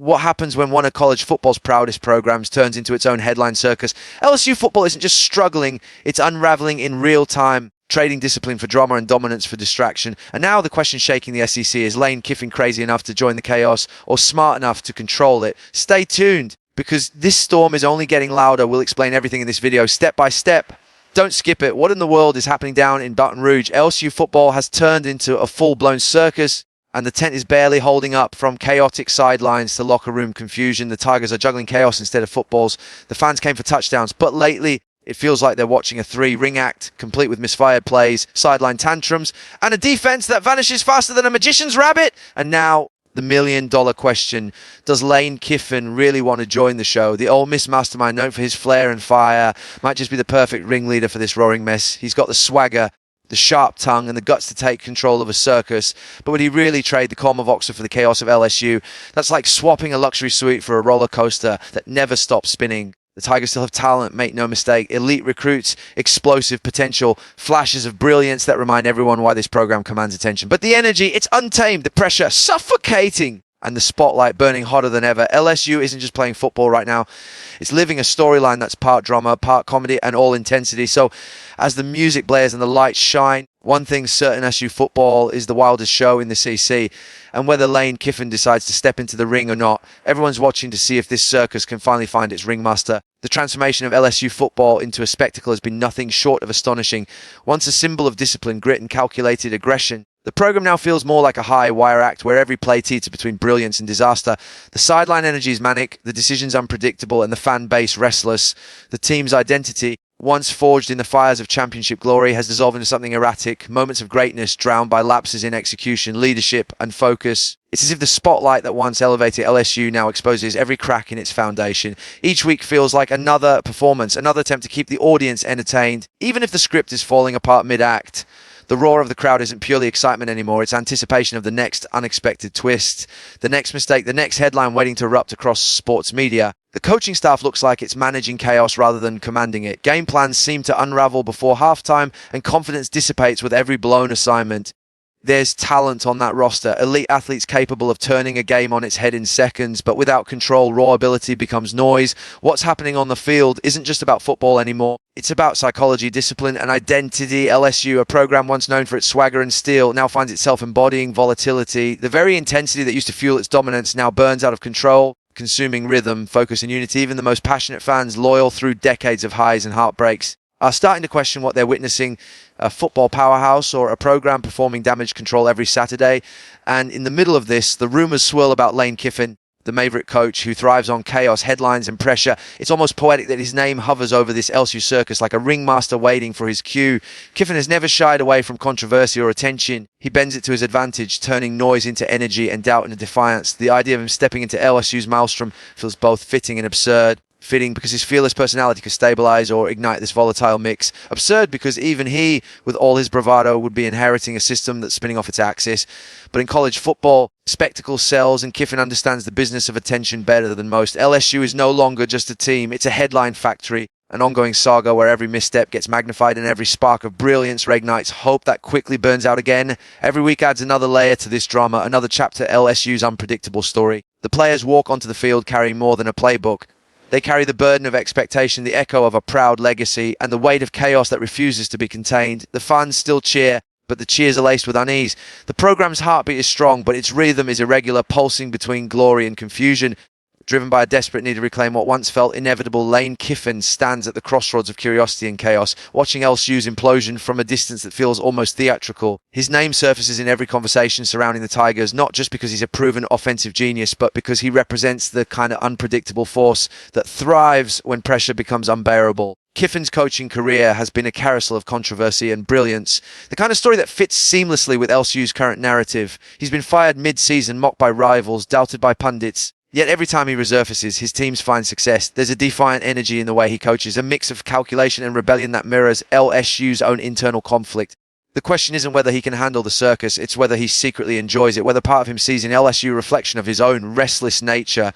What happens when one of college football's proudest programs turns into its own headline circus? LSU football isn't just struggling, it's unraveling in real time, trading discipline for drama and dominance for distraction. And now the question shaking the SEC is Lane Kiffin crazy enough to join the chaos or smart enough to control it? Stay tuned, because this storm is only getting louder. We'll explain everything in this video step by step. Don't skip it. What in the world is happening down in Baton Rouge? LSU football has turned into a full-blown circus, and the tent is barely holding up. From chaotic sidelines to locker room confusion, the Tigers are juggling chaos instead of footballs. The fans came for touchdowns, but lately it feels like they're watching a three-ring act, complete with misfired plays, sideline tantrums, and a defense that vanishes faster than a magician's rabbit. And now, the million-dollar question: does Lane Kiffin really want to join the show? The Ole Miss mastermind, known for his flair and fire, might just be the perfect ringleader for this roaring mess. He's got the swagger, the sharp tongue, and the guts to take control of a circus. But would he really trade the calm of Oxford for the chaos of LSU? That's like swapping a luxury suite for a roller coaster that never stops spinning. The Tigers still have talent, make no mistake. Elite recruits, explosive potential, flashes of brilliance that remind everyone why this program commands attention. But the energy, it's untamed, the pressure suffocating, and the spotlight burning hotter than ever. LSU isn't just playing football right now. It's living a storyline that's part drama, part comedy, and all intensity. So as the music blares and the lights shine, one thing's certain: LSU football is the wildest show in the CC. And whether Lane Kiffin decides to step into the ring or not, everyone's watching to see if this circus can finally find its ringmaster. The transformation of LSU football into a spectacle has been nothing short of astonishing. Once a symbol of discipline, grit, and calculated aggression, the program now feels more like a high-wire act where every play teeters between brilliance and disaster. The sideline energy is manic, the decisions unpredictable, and the fan base restless. The team's identity, once forged in the fires of championship glory, has dissolved into something erratic, moments of greatness drowned by lapses in execution, leadership, and focus. It's as if the spotlight that once elevated LSU now exposes every crack in its foundation. Each week feels like another performance, another attempt to keep the audience entertained, even if the script is falling apart mid-act. The roar of the crowd isn't purely excitement anymore, it's anticipation of the next unexpected twist, the next mistake, the next headline waiting to erupt across sports media. The coaching staff looks like it's managing chaos rather than commanding it. Game plans seem to unravel before halftime, and confidence dissipates with every blown assignment. There's talent on that roster, elite athletes capable of turning a game on its head in seconds, but without control, raw ability becomes noise. What's happening on the field isn't just about football anymore. It's about psychology, discipline, and identity. LSU, a program once known for its swagger and steel, now finds itself embodying volatility. The very intensity that used to fuel its dominance now burns out of control, consuming rhythm, focus, and unity. Even the most passionate fans, loyal through decades of highs and heartbreaks, are starting to question what they're witnessing: a football powerhouse or a program performing damage control every Saturday. And in the middle of this, the rumors swirl about Lane Kiffin, the Maverick coach who thrives on chaos, headlines, and pressure. It's almost poetic that his name hovers over this LSU circus like a ringmaster waiting for his cue. Kiffin has never shied away from controversy or attention. He bends it to his advantage, turning noise into energy and doubt into defiance. The idea of him stepping into LSU's maelstrom feels both fitting and absurd. Fitting because his fearless personality could stabilize or ignite this volatile mix. Absurd because even he, with all his bravado, would be inheriting a system that's spinning off its axis. But in college football, spectacle sells, and Kiffin understands the business of attention better than most. LSU is no longer just a team, it's a headline factory, an ongoing saga where every misstep gets magnified and every spark of brilliance reignites hope that quickly burns out again. Every week adds another layer to this drama, another chapter LSU's unpredictable story. The players walk onto the field carrying more than a playbook. They carry the burden of expectation, the echo of a proud legacy, and the weight of chaos that refuses to be contained. The fans still cheer, but the cheers are laced with unease. The program's heartbeat is strong, but its rhythm is irregular, pulsing between glory and confusion. Driven by a desperate need to reclaim what once felt inevitable, Lane Kiffin stands at the crossroads of curiosity and chaos, watching LSU's implosion from a distance that feels almost theatrical. His name surfaces in every conversation surrounding the Tigers, not just because he's a proven offensive genius, but because he represents the kind of unpredictable force that thrives when pressure becomes unbearable. Kiffin's coaching career has been a carousel of controversy and brilliance, the kind of story that fits seamlessly with LSU's current narrative. He's been fired mid-season, mocked by rivals, doubted by pundits. Yet every time he resurfaces, his teams find success. There's a defiant energy in the way he coaches, a mix of calculation and rebellion that mirrors LSU's own internal conflict. The question isn't whether he can handle the circus, it's whether he secretly enjoys it, whether part of him sees in LSU a reflection of his own restless nature.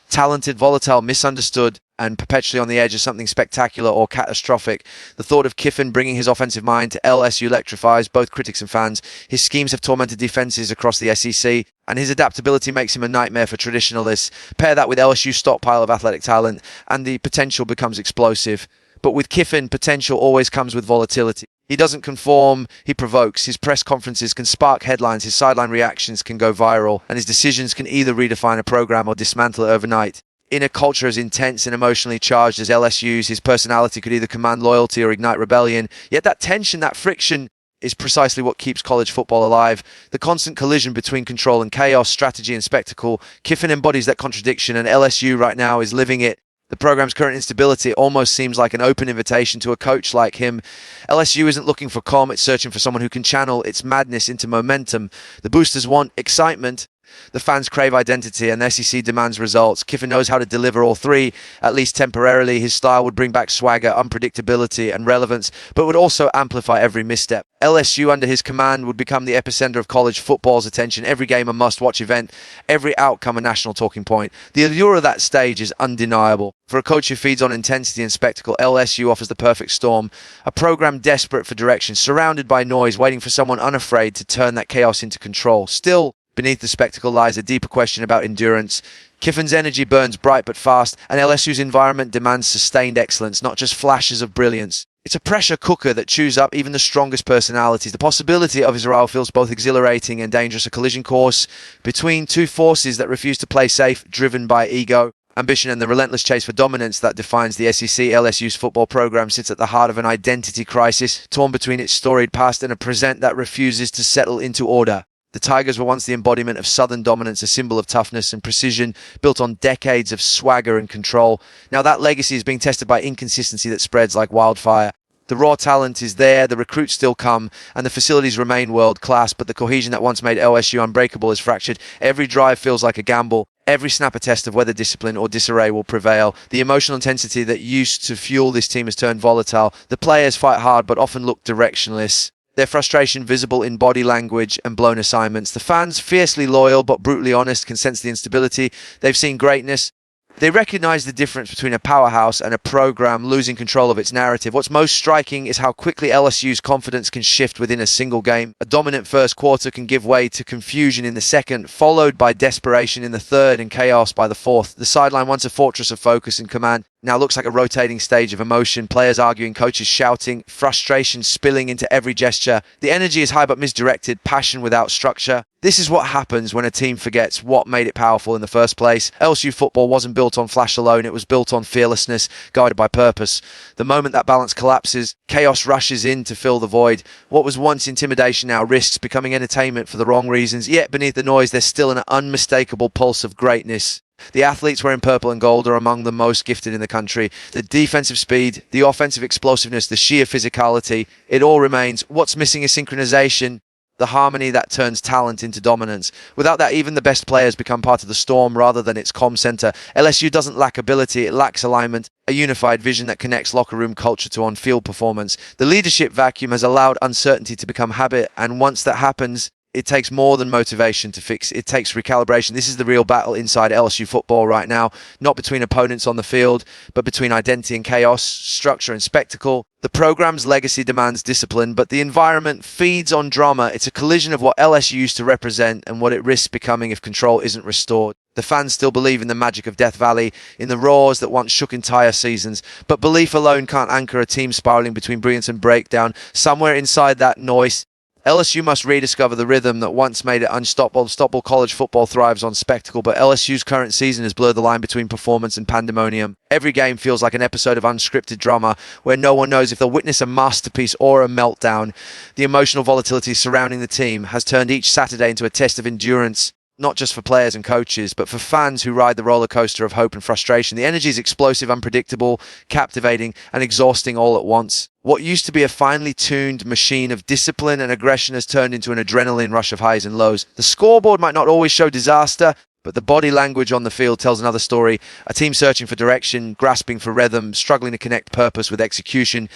Talented, volatile, misunderstood, and perpetually on the edge of something spectacular or catastrophic. The thought of Kiffin bringing his offensive mind to LSU electrifies both critics and fans. His schemes have tormented defenses across the SEC, and his adaptability makes him a nightmare for traditionalists. Pair that with LSU's stockpile of athletic talent, and the potential becomes explosive. But with Kiffin, potential always comes with volatility. He doesn't conform, he provokes. His press conferences can spark headlines, his sideline reactions can go viral, and his decisions can either redefine a program or dismantle it overnight. In a culture as intense and emotionally charged as LSU's, his personality could either command loyalty or ignite rebellion. Yet that tension, that friction, is precisely what keeps college football alive. The constant collision between control and chaos, strategy and spectacle. Kiffin embodies that contradiction, and LSU right now is living it. The program's current instability almost seems like an open invitation to a coach like him. LSU isn't looking for calm, it's searching for someone who can channel its madness into momentum. The boosters want excitement, the fans crave identity, and the SEC demands results. Kiffin knows how to deliver all three, at least temporarily. His style would bring back swagger, unpredictability, and relevance, but would also amplify every misstep. LSU under his command would become the epicenter of college football's attention, every game a must-watch event, every outcome a national talking point. The allure of that stage is undeniable. For a coach who feeds on intensity and spectacle, LSU offers the perfect storm. A program desperate for direction, surrounded by noise, waiting for someone unafraid to turn that chaos into control. Still, beneath the spectacle lies a deeper question about endurance. Kiffin's energy burns bright but fast, and LSU's environment demands sustained excellence, not just flashes of brilliance. It's a pressure cooker that chews up even the strongest personalities. The possibility of Israel feels both exhilarating and dangerous, a collision course between two forces that refuse to play safe, driven by ego, ambition, and the relentless chase for dominance that defines the SEC. LSU's football program sits at the heart of an identity crisis, torn between its storied past and a present that refuses to settle into order. The Tigers were once the embodiment of Southern dominance, a symbol of toughness and precision, built on decades of swagger and control. Now that legacy is being tested by inconsistency that spreads like wildfire. The raw talent is there, the recruits still come, and the facilities remain world-class, but the cohesion that once made LSU unbreakable is fractured. Every drive feels like a gamble. Every snap a test of whether discipline or disarray will prevail. The emotional intensity that used to fuel this team has turned volatile. The players fight hard but often look directionless. Their frustration visible in body language and blown assignments. The fans, fiercely loyal but brutally honest, can sense the instability. They've seen greatness. They recognize the difference between a powerhouse and a program losing control of its narrative. What's most striking is how quickly LSU's confidence can shift within a single game. A dominant first quarter can give way to confusion in the second, followed by desperation in the third and chaos by the fourth. The sideline, once a fortress of focus and command, now looks like a rotating stage of emotion. Players arguing, coaches shouting, frustration spilling into every gesture. The energy is high but misdirected, passion without structure. This is what happens when a team forgets what made it powerful in the first place. LSU football wasn't built on flash alone, it was built on fearlessness, guided by purpose. The moment that balance collapses, chaos rushes in to fill the void. What was once intimidation now risks becoming entertainment for the wrong reasons, yet beneath the noise there's still an unmistakable pulse of greatness. The athletes wearing purple and gold are among the most gifted in the country. The defensive speed, the offensive explosiveness, the sheer physicality, it all remains. What's missing is synchronization, the harmony that turns talent into dominance. Without that, even the best players become part of the storm rather than its comm center. LSU doesn't lack ability, it lacks alignment, a unified vision that connects locker room culture to on-field performance. The leadership vacuum has allowed uncertainty to become habit, and once that happens, it takes more than motivation to fix. It takes recalibration. This is the real battle inside LSU football right now, not between opponents on the field, but between identity and chaos, structure and spectacle. The program's legacy demands discipline, but the environment feeds on drama. It's a collision of what LSU used to represent and what it risks becoming if control isn't restored. The fans still believe in the magic of Death Valley, in the roars that once shook entire seasons, but belief alone can't anchor a team spiraling between brilliance and breakdown. Somewhere inside that noise, LSU must rediscover the rhythm that once made it unstoppable. Unstoppable college football thrives on spectacle, but LSU's current season has blurred the line between performance and pandemonium. Every game feels like an episode of unscripted drama where no one knows if they'll witness a masterpiece or a meltdown. The emotional volatility surrounding the team has turned each Saturday into a test of endurance, not just for players and coaches, but for fans who ride the roller coaster of hope and frustration. The energy is explosive, unpredictable, captivating, and exhausting all at once. What used to be a finely tuned machine of discipline and aggression has turned into an adrenaline rush of highs and lows. The scoreboard might not always show disaster, but the body language on the field tells another story. A team searching for direction, grasping for rhythm, struggling to connect purpose with execution.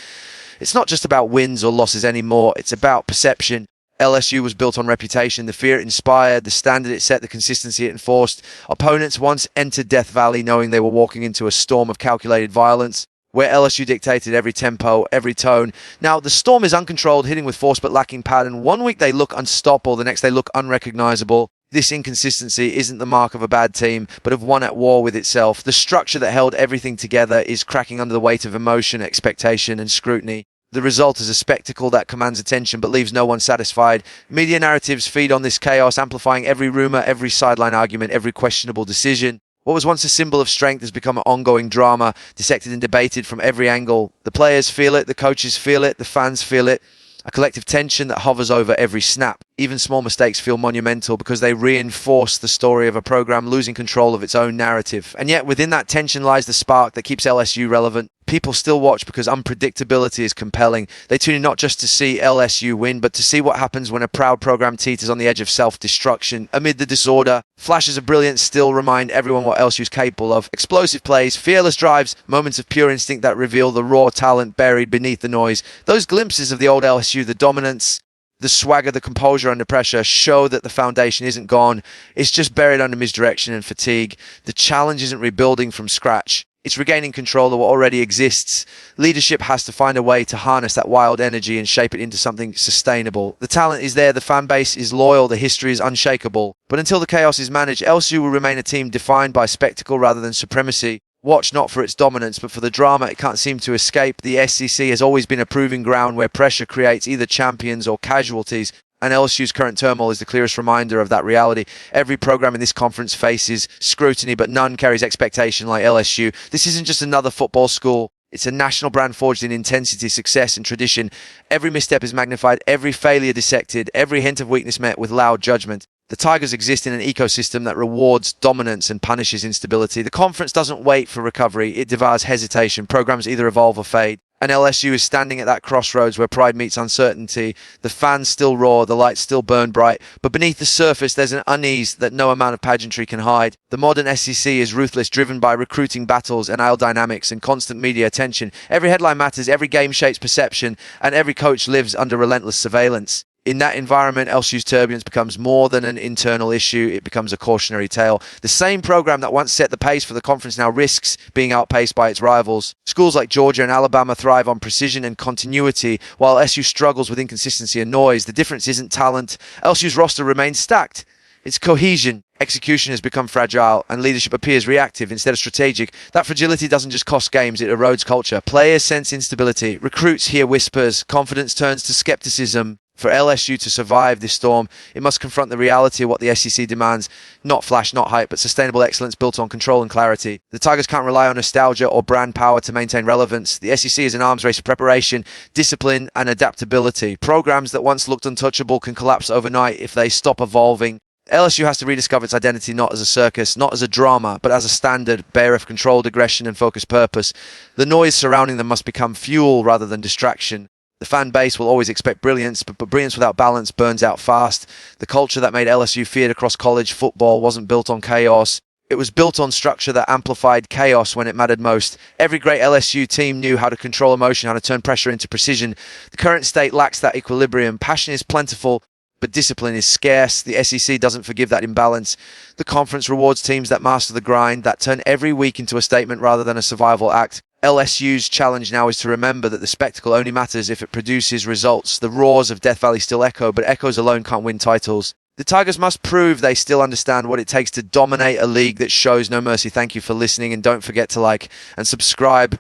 It's not just about wins or losses anymore, it's about perception. LSU was built on reputation, the fear it inspired, the standard it set, the consistency it enforced. Opponents once entered Death Valley knowing they were walking into a storm of calculated violence, where LSU dictated every tempo, every tone. Now, the storm is uncontrolled, hitting with force but lacking pattern. One week they look unstoppable, the next they look unrecognizable. This inconsistency isn't the mark of a bad team, but of one at war with itself. The structure that held everything together is cracking under the weight of emotion, expectation, and scrutiny. The result is a spectacle that commands attention but leaves no one satisfied. Media narratives feed on this chaos, amplifying every rumor, every sideline argument, every questionable decision. What was once a symbol of strength has become an ongoing drama, dissected and debated from every angle. The players feel it, the coaches feel it, the fans feel it. A collective tension that hovers over every snap. Even small mistakes feel monumental because they reinforce the story of a program losing control of its own narrative. And yet within that tension lies the spark that keeps LSU relevant. People still watch because unpredictability is compelling. They tune in not just to see LSU win, but to see what happens when a proud program teeters on the edge of self-destruction. Amid the disorder, flashes of brilliance still remind everyone what LSU's capable of. Explosive plays, fearless drives, moments of pure instinct that reveal the raw talent buried beneath the noise. Those glimpses of the old LSU, the dominance, the swagger, the composure under pressure, show that the foundation isn't gone. It's just buried under misdirection and fatigue. The challenge isn't rebuilding from scratch. It's regaining control of what already exists. Leadership has to find a way to harness that wild energy and shape it into something sustainable. The talent is there, the fan base is loyal, the history is unshakable. But until the chaos is managed, LSU will remain a team defined by spectacle rather than supremacy. Watch not for its dominance, but for the drama it can't seem to escape. The SEC has always been a proving ground where pressure creates either champions or casualties. And LSU's current turmoil is the clearest reminder of that reality. Every program in this conference faces scrutiny, but none carries expectation like LSU. This isn't just another football school. It's a national brand forged in intensity, success, and tradition. Every misstep is magnified, every failure dissected, every hint of weakness met with loud judgment. The Tigers exist in an ecosystem that rewards dominance and punishes instability. The conference doesn't wait for recovery. It devours hesitation. Programs either evolve or fade. And LSU is standing at that crossroads where pride meets uncertainty. The fans still roar, the lights still burn bright, but beneath the surface there's an unease that no amount of pageantry can hide. The modern SEC is ruthless, driven by recruiting battles and aisle dynamics and constant media attention. Every headline matters, every game shapes perception, and every coach lives under relentless surveillance. In that environment, LSU's turbulence becomes more than an internal issue, it becomes a cautionary tale. The same program that once set the pace for the conference now risks being outpaced by its rivals. Schools like Georgia and Alabama thrive on precision and continuity, while LSU struggles with inconsistency and noise. The difference isn't talent. LSU's roster remains stacked. It's cohesion. Execution has become fragile, and leadership appears reactive instead of strategic. That fragility doesn't just cost games, it erodes culture. Players sense instability. Recruits hear whispers. Confidence turns to skepticism. For LSU to survive this storm, it must confront the reality of what the SEC demands. Not flash, not hype, but sustainable excellence built on control and clarity. The Tigers can't rely on nostalgia or brand power to maintain relevance. The SEC is an arms race of preparation, discipline, and adaptability. Programs that once looked untouchable can collapse overnight if they stop evolving. LSU has to rediscover its identity not as a circus, not as a drama, but as a standard, bearer of controlled aggression and focused purpose. The noise surrounding them must become fuel rather than distraction. The fan base will always expect brilliance, but brilliance without balance burns out fast. The culture that made LSU feared across college football wasn't built on chaos. It was built on structure that amplified chaos when it mattered most. Every great LSU team knew how to control emotion, how to turn pressure into precision. The current state lacks that equilibrium. Passion is plentiful, but discipline is scarce. The SEC doesn't forgive that imbalance. The conference rewards teams that master the grind, that turn every week into a statement rather than a survival act. LSU's challenge now is to remember that the spectacle only matters if it produces results. The roars of Death Valley still echo, but echoes alone can't win titles. The Tigers must prove they still understand what it takes to dominate a league that shows no mercy. Thank you for listening, and don't forget to like and subscribe.